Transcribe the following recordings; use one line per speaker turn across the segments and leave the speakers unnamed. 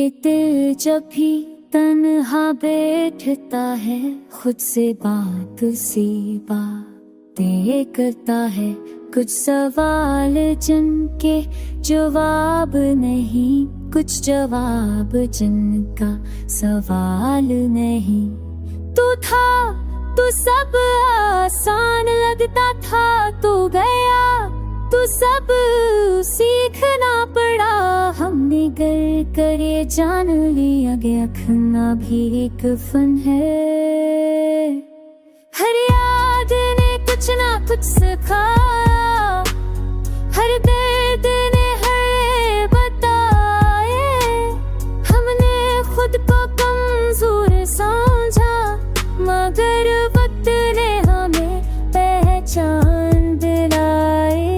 ये दिल जब भी तन्हा बैठता है, खुद से बात सी बातें करता है। कुछ सवाल जिनके जवाब नहीं, कुछ जवाब जिनका सवाल नहीं। तू था तू सब आसान लगता था, तू गया तू सब सीखना पड़ा। हमने गर करे जान लिया गया, रखना भी एक फन है। हर याद ने कुछ ना कुछ सिखाया, हर दर्द ने हर बताए। हमने खुद को कमजोर समझा, मगर वक्त ने हमें पहचान दिलाई।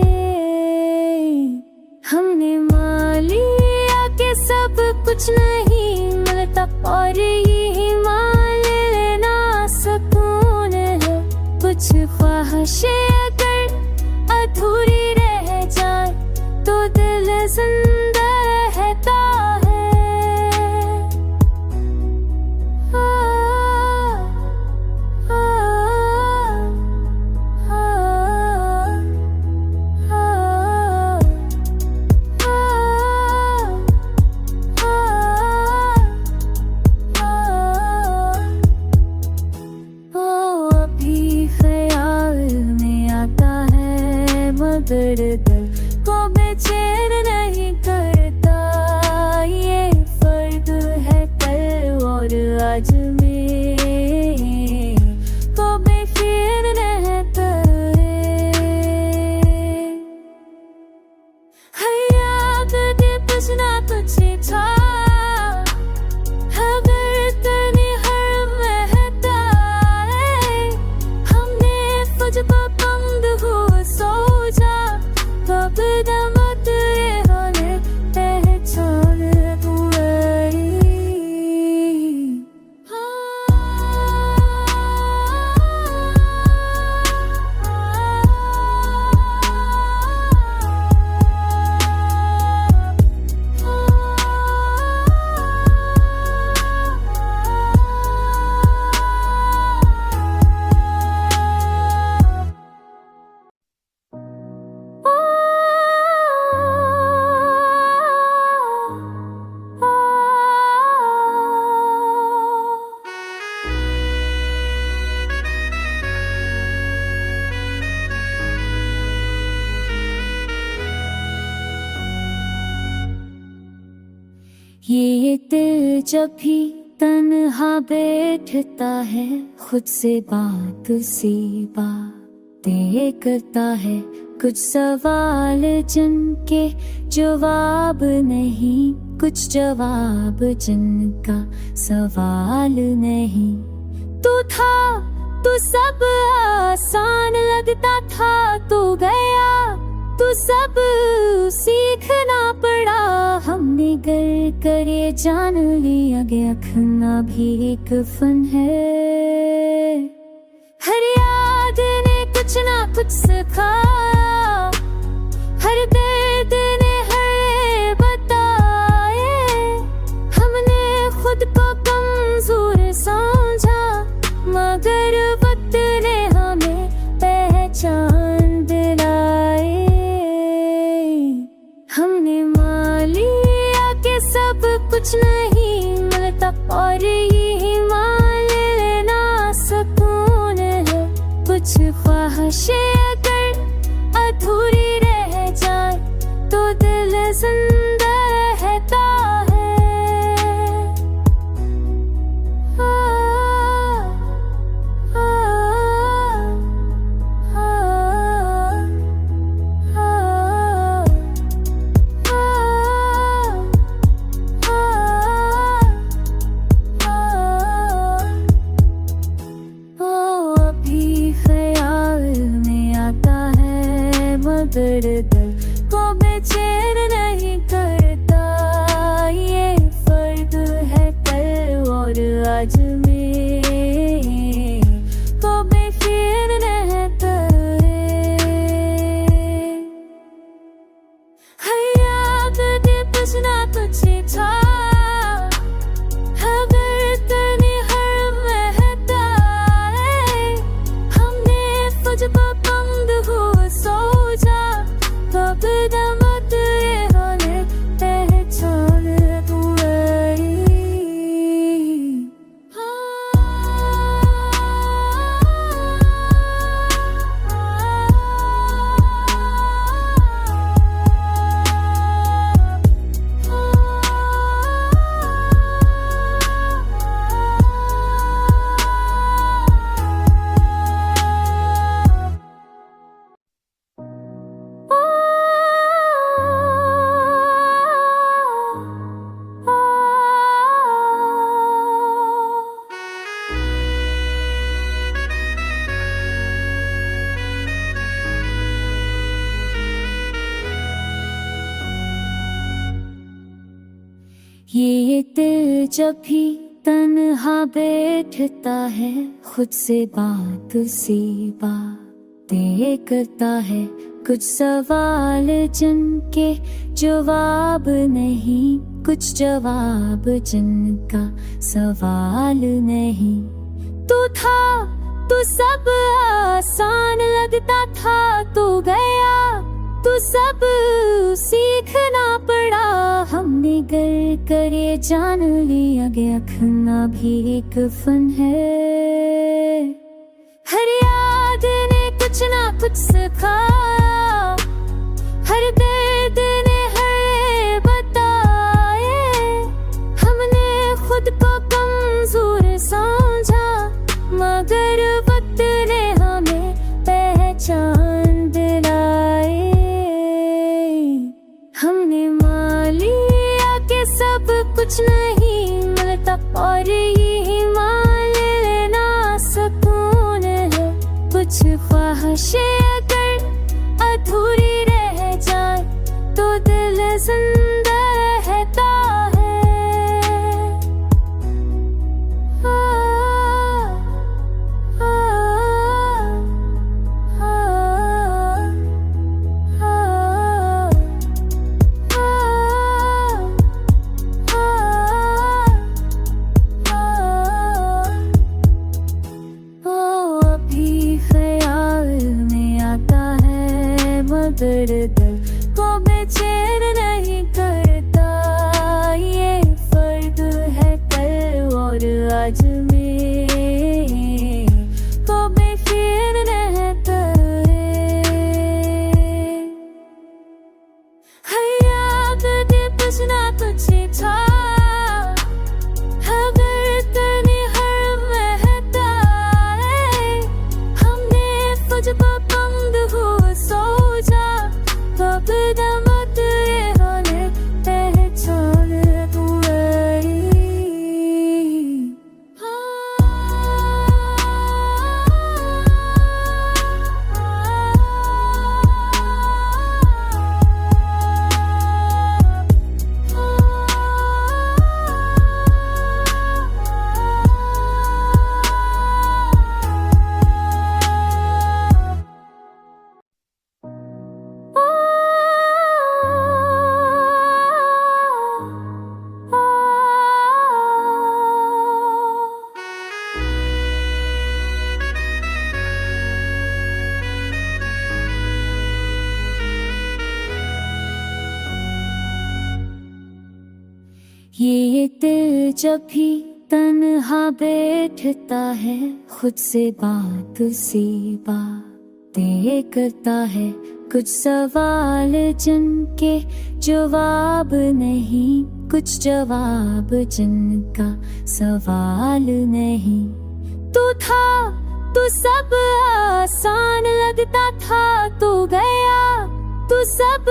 हमने मान लिया कि सब कुछ नहीं मिलता, और यही मान लेना सुकून है। कुछ ख्वाहिशें अगर अधूरी रह जाए, तो दिल जिंदा रहता है। दिल को बेचैन नहीं करता, ये फर्क है कल और आज में, तो बेखैर रहता है। हर याद ने कुछ ना कुछ था, अगर तने हर महता है। हमने खुद को बंद हो सोचा, कब दमत हमें पहचान हुई। ये दिल जब भी तन्हा बैठता है, खुद से बात सी बातें करता है। कुछ सवाल जिनके जवाब नहीं, कुछ जवाब जिनका सवाल नहीं। तू था तू सब आसान लगता था, तू गया तू सब सीखना पड़ा। हमने गर करे जान लिया गया, रखना भी एक फन है। हर याद ने कुछ ना कुछ सिखाया, हर दर्द ने हर बताए। हमने खुद को कमजोर समझा, मगर वक्त ने हमें पहचान दिलाई। हमने मान लिया कि सब कुछ नहीं मिलता, और यही मान लेना सुकून है। कुछ ख्वाहिशें अगर अधूरी रह जाए, तो दिल जिंदा रहता है। दिल को बेचैन नहीं करता, ये फर्क है कल और आज में, तो बेखैर रहता है। हर याद ने कुछ ना कुछ था, ये दिल जब भी तन्हा बैठता है, खुद से बात सी बातें करता है। कुछ सवाल जिनके जवाब नहीं, कुछ जवाब जिनका सवाल नहीं। तू था तू सब आसान लगता था, तू गया तू सब सीखना पड़ा। हमने गर करे जान लिया गया, खना भी एक फन है। हर याद ने कुछ ना कुछ सिखाया, हर दर्द ने हर बताए। हमने खुद को कमजोर समझा, मगर वक्त ने हमें पहचान दिलाए। हमने मान लिया कि सब कुछ नहीं मिलता, और यही मान लेना सुकून है। कुछ ख्वाहिशें अगर अधूरी रह जाए, तो दिल जिंदा रहता है। दर्द को बेचैन नहीं करता, ये फर्क है कल और आज में, तो बेफिक्र रहता है। हर याद दे कुछ ना कुछ था, अगर तने हर महता है। हमने खुद को बंद हो सोचा, कब दमत होने पहचान तुम्हारी। ये दिल जब भी तन्हा बैठता है, खुद से बात सी बातें करता है। कुछ सवाल जिनके जवाब नहीं, कुछ जवाब जिनका सवाल नहीं। तू था तू सब आसान लगता था, तू गया तू सब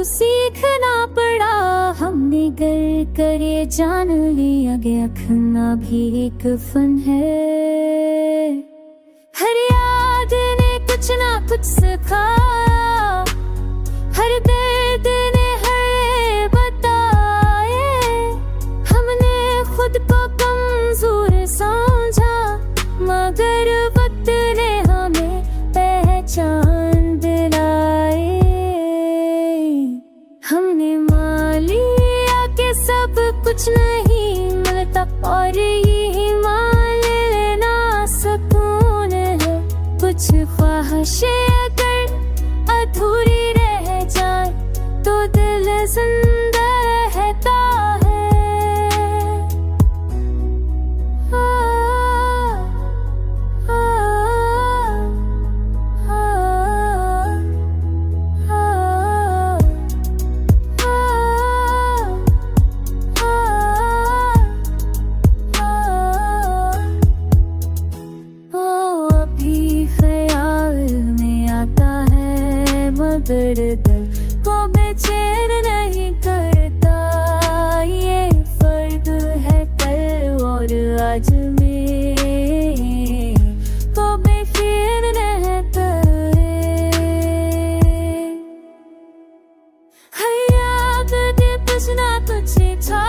सीखना पड़ा। हमने गर करे जान लिया गया, खना भी एक फन है। हर याद ने कुछ ना कुछ सिखाया, हर दर्द ने हर बताए। हमने खुद को कमजोर समझा, मगर वक्त ने हमें पहचान दिलाए। हमने मान लिया कि सब कुछ नहीं मिलता, और यही मान लेना सुकून है। कुछ ख्वाहिशें अगर अधूरी रह जाए, तो दिल जिंदा रहता है। दर्द को बेचैन नहीं करता, ये फर्क है कल और आज में, तो बेफिक्र रहता है। हर याद दे कुछ ना कुछ था,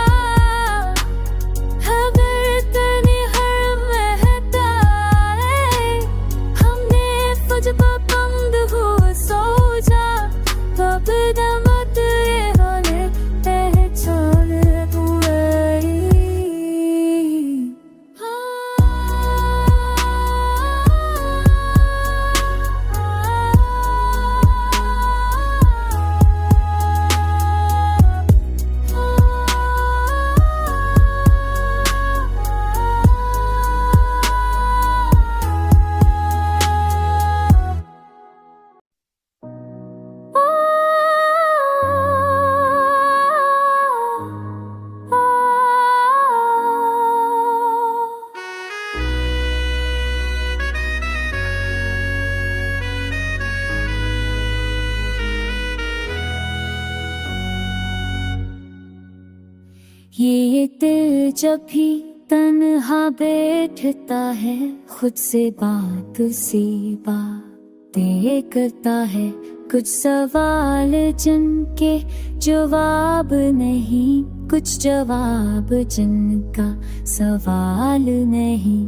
ये दिल जब भी तन्हा बैठता है, खुद से बात सी बातें करता है। कुछ सवाल जिनके जवाब नहीं, कुछ जवाब जिनका सवाल नहीं।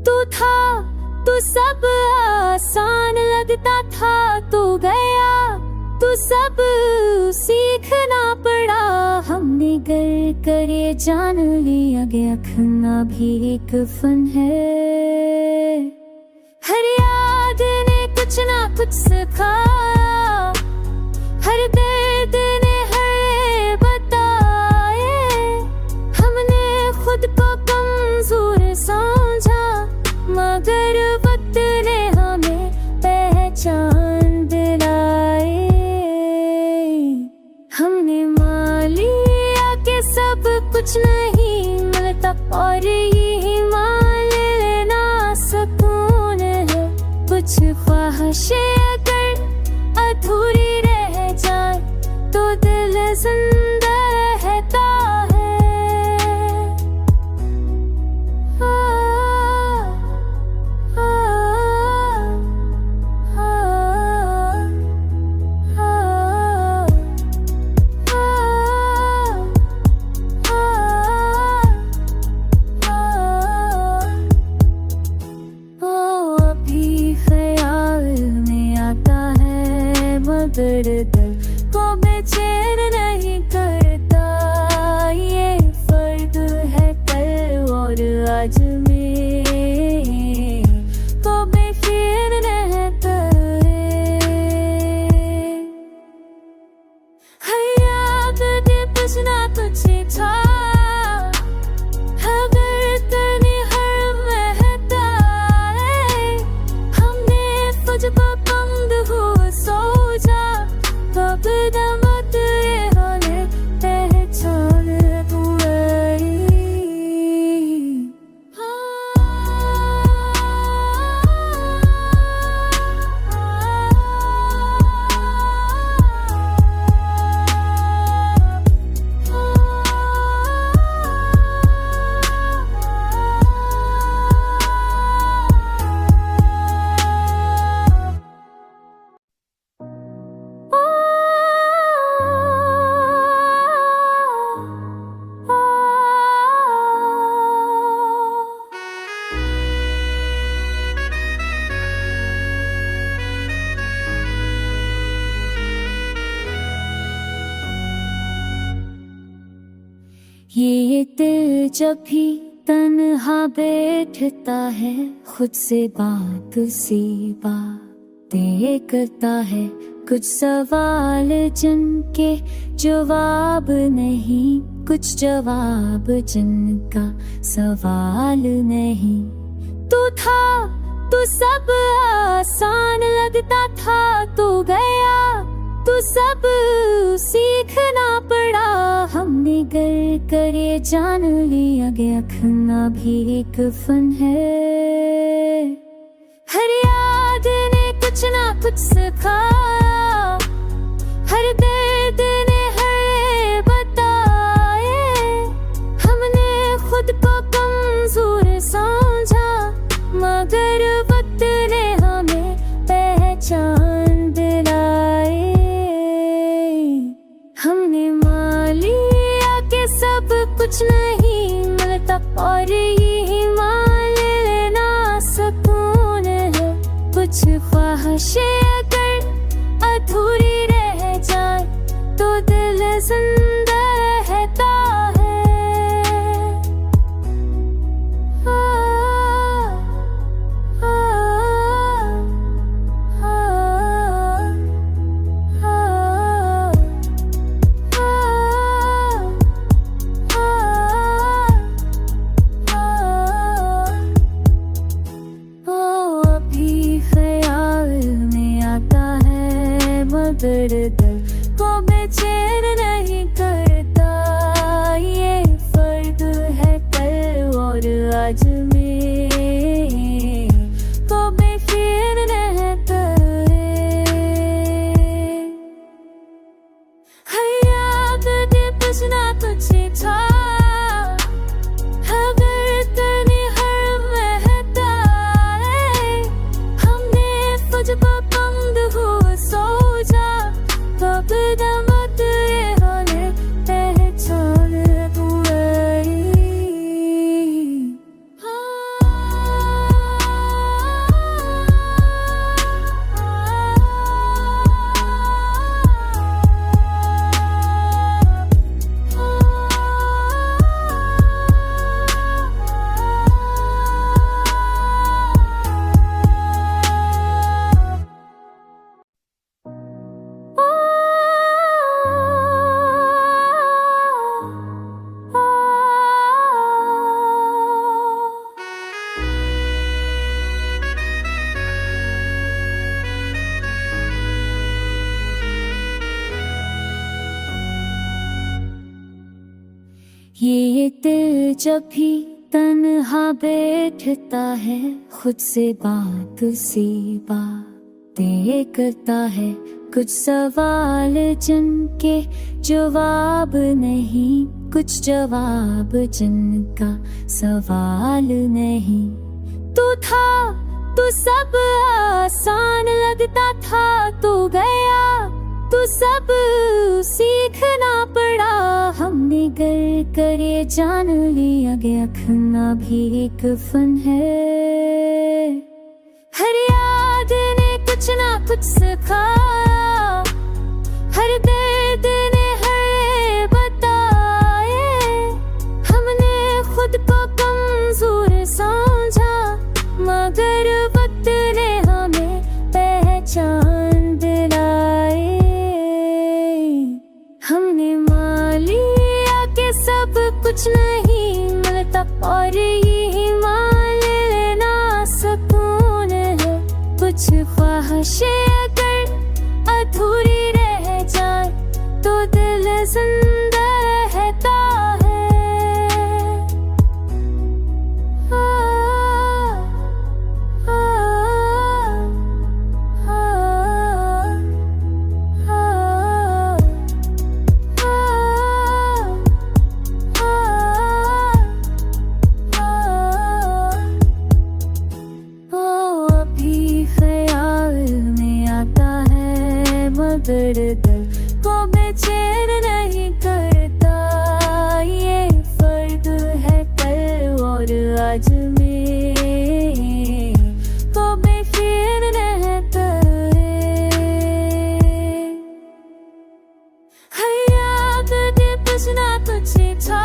तू था तू सब आसान लगता था, तू गया तू सब सीखना पड़ा। हमने गर करे जान लिया गया, खना भी एक फन है। हर याद ने कुछ ना कुछ सिखाया, हर दर्द ने हर बताए। हमने खुद को कमजोर समझा, मगर वक्त ने हमें पहचान दिलाए। हमने मान लिया कि सब कुछ नहीं मिलता, और यही मान लेना सुकून है। कुछ ख्वाहिशें अगर अधूरी रह जाए, तो दिल जिंदा रहता है। मगर दिल को बेचैन नहीं करता, ये फर्क है कल और आज में, तो बेखैर रहता है। हर याद ने कुछ ना कुछ था, ये दिल जब भी तन्हा बैठता है, खुद से बात सी बातें करता है। कुछ सवाल जिनके जवाब नहीं, कुछ जवाब जिनका सवाल नहीं। तू था तू सब आसान लगता था, तू गया तू सब सीखना पड़ा। हमने गर करे जान लिया गया, खना भी एक फन है। हर याद ने कुछ ना कुछ सिखाया, हर दर्द ने हर बताए। हमने खुद को कमजोर समझा, मगर वक्त ने हमें पहचान दिलाए। हमने मान लिया कि सब कुछ नहीं मिलता, और यही मान लेना सुकून है। कुछ ख्वाहिशें अगर अधूरी रह जाए, तो दिल जिंदा रहता है। मगर दिल को बेचैन नहीं करता, ये फर्क है कल और आज में, तो बेखैर रहता है। हर याद ने कुछ ना कुछ था। ये दिल जब भी तन्हा बैठता है, खुद से बात सी बातें करता है। कुछ सवाल जिनके जवाब नहीं, कुछ जवाब जिनका सवाल नहीं। तू था तू सब आसान लगता था, तू गया तू सब सीखना पड़ा। हमने गर करे जान लिया गया, खाना भी एक फन है। हर याद ने कुछ ना कुछ सिखाया, हर दर्द ने हर बताए। हमने खुद को कमजोर समझा, मगर वक्त ने हमें पहचान दिलाए। हमने मान लिया कि सब कुछ नहीं मिलता, और यही मान लेना सुकून है। कुछ ख्वाहिशें अगर अधूरी रह जाए, तो दिल जिंदा रहता है। मगर दिल को बेचैन नहीं करता, ये फर्क है कल और आज में, तो बेफिक्र रहता है। हर याद ने कुछ ना कुछ था,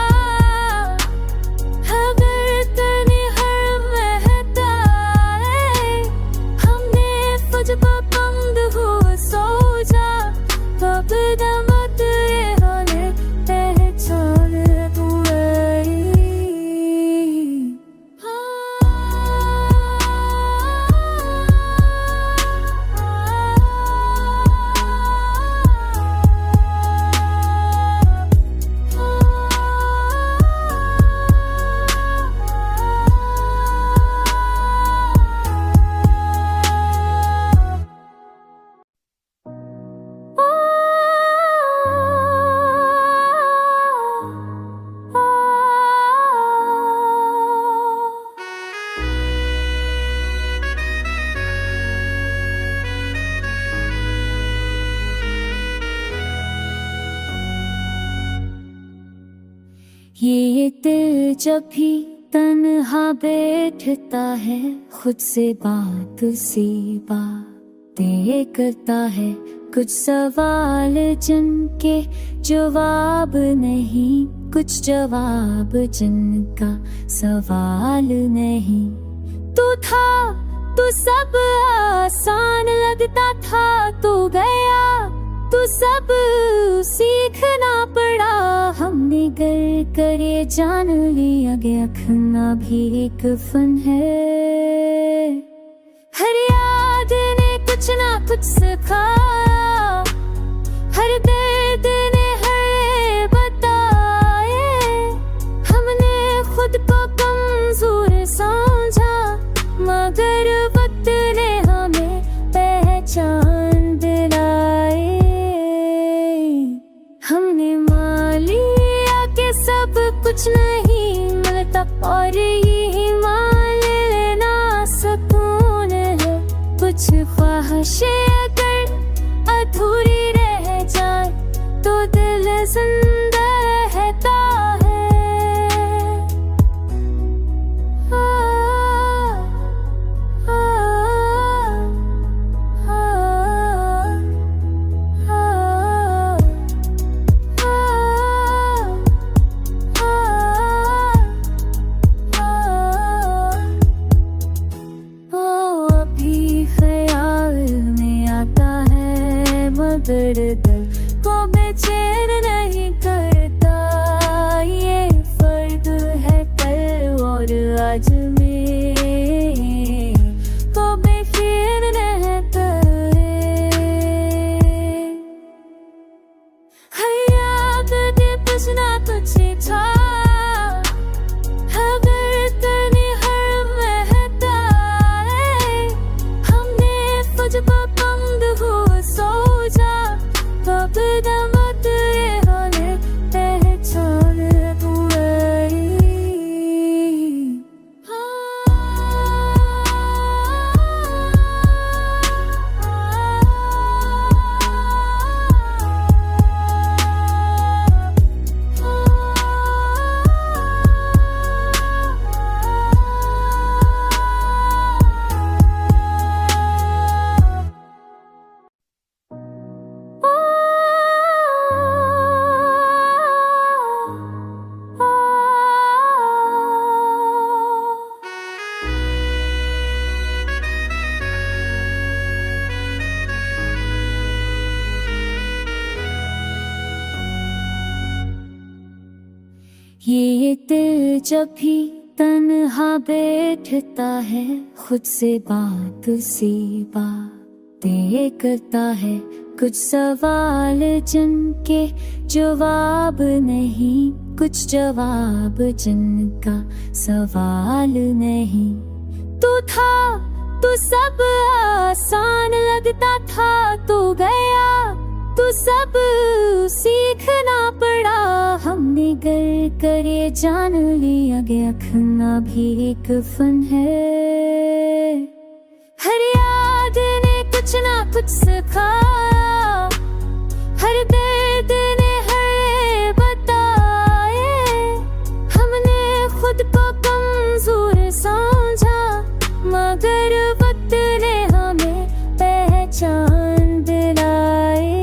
ये दिल जब भी तन्हा बैठता है, खुद से बात सी बातें करता है। कुछ सवाल जिनके जवाब नहीं, कुछ जवाब जिनका सवाल नहीं। तू था तू सब आसान लगता था, तू गया तू सब सीखना पड़ा। हमने गर करे जान लिया गया, खाना भी एक फन है। हर याद ने कुछ ना कुछ सिखाया, हर दर्द ने हर बताए। हमने खुद को कमजोर समझा, मगर वक्त ने हमें पहचान दिलाए। हमने मान लिया कि सब कुछ नहीं मिलता, और यही मान लेना सुकून है। कुछ ख्वाहिशें अगर अधूरी रह जाए, तो दिल जिंदा रहता है। मगर दिल को बेचैन नहीं करता, ये फर्क है कल और आज में, तो बेफिक्र रहता है। हर याद ने कुछ ना कुछ था, ये दिल जब भी तन्हा बैठता है, खुद से बात सी बातें करता है। कुछ सवाल जिनके जवाब नहीं, कुछ जवाब जिनका सवाल नहीं। तू था तू सब आसान लगता था, तू गया तू सब सीखना पड़ा। हमने गर करे जान लिया गया, खना भी एक फन है। हर याद ने कुछ ना कुछ सिखाया, हर दर्द ने हर बताए। हमने खुद को कमजोर समझा, मगर वक्त ने हमें पहचान दिलाए।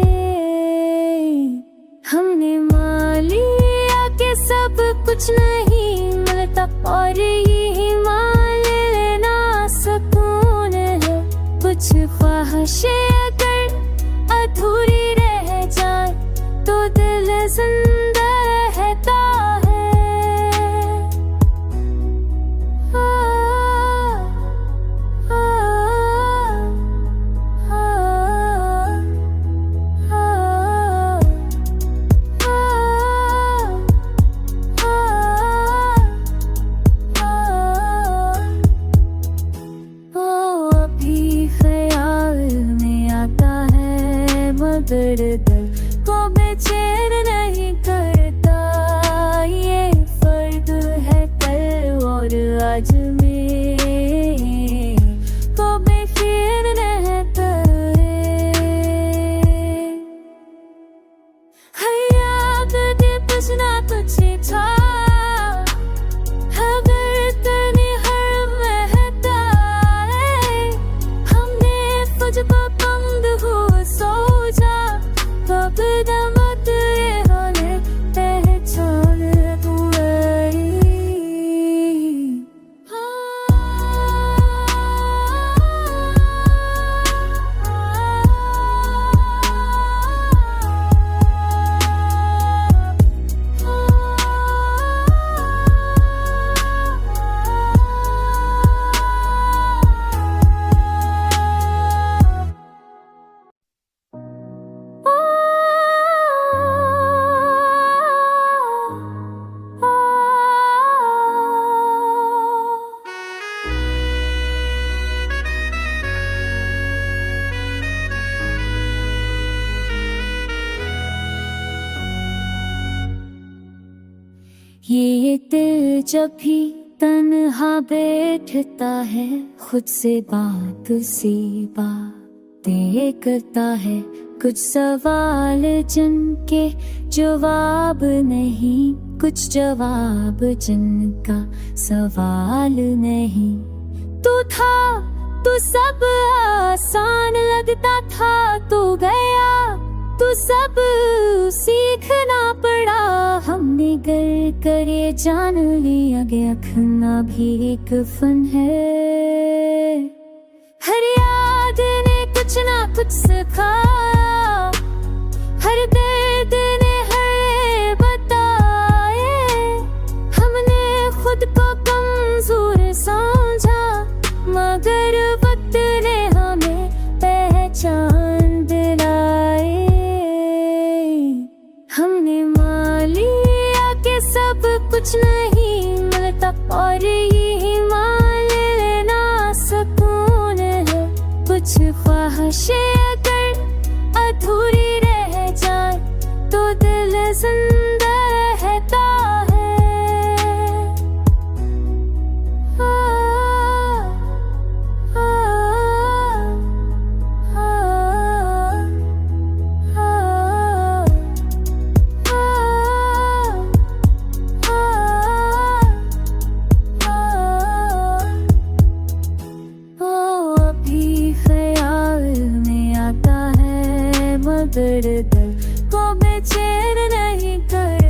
हमने मान लिया कि सब कुछ नहीं मिलता, और यही मान लेना सुकून है। कुछ ख्वाहिशें अगर अधूरी रह जाए, तो दिल जिंदा रहता है। मगर दिल को बेचैन नहीं करता, ये फर्क है कल और आज में, को बेफिक्र रहता है। हर याद दे कुछ ना कुछ था, अगर तने हर महता है। हमने तुझको बंद हो सोचा, कब दमत हमें पहचान हुई। ये दिल जब भी तन्हा बैठता है, खुद से बात सी बातें करता है। कुछ सवाल जिनके जवाब नहीं, कुछ जवाब जिनका सवाल नहीं। तू था तू सब आसान लगता था, तू गया तू सब सीखना पड़ा। हमने गर करे जान लिया गया, खना भी एक फन है। हर याद ने कुछ ना कुछ सिखाया, हर दर्द ने हर बताए। हमने खुद को कमजोर समझा, मगर वक्त ने हमें पहचान दिलाए। हमने मान लिया कि सब कुछ नहीं मिलता, और यही मान लेना सुकून है। कुछ ख्वाहिशें अगर अधूरी रह जाए, तो दिल जिंदा रहता है। मगर दिल को बेचैन नहीं कर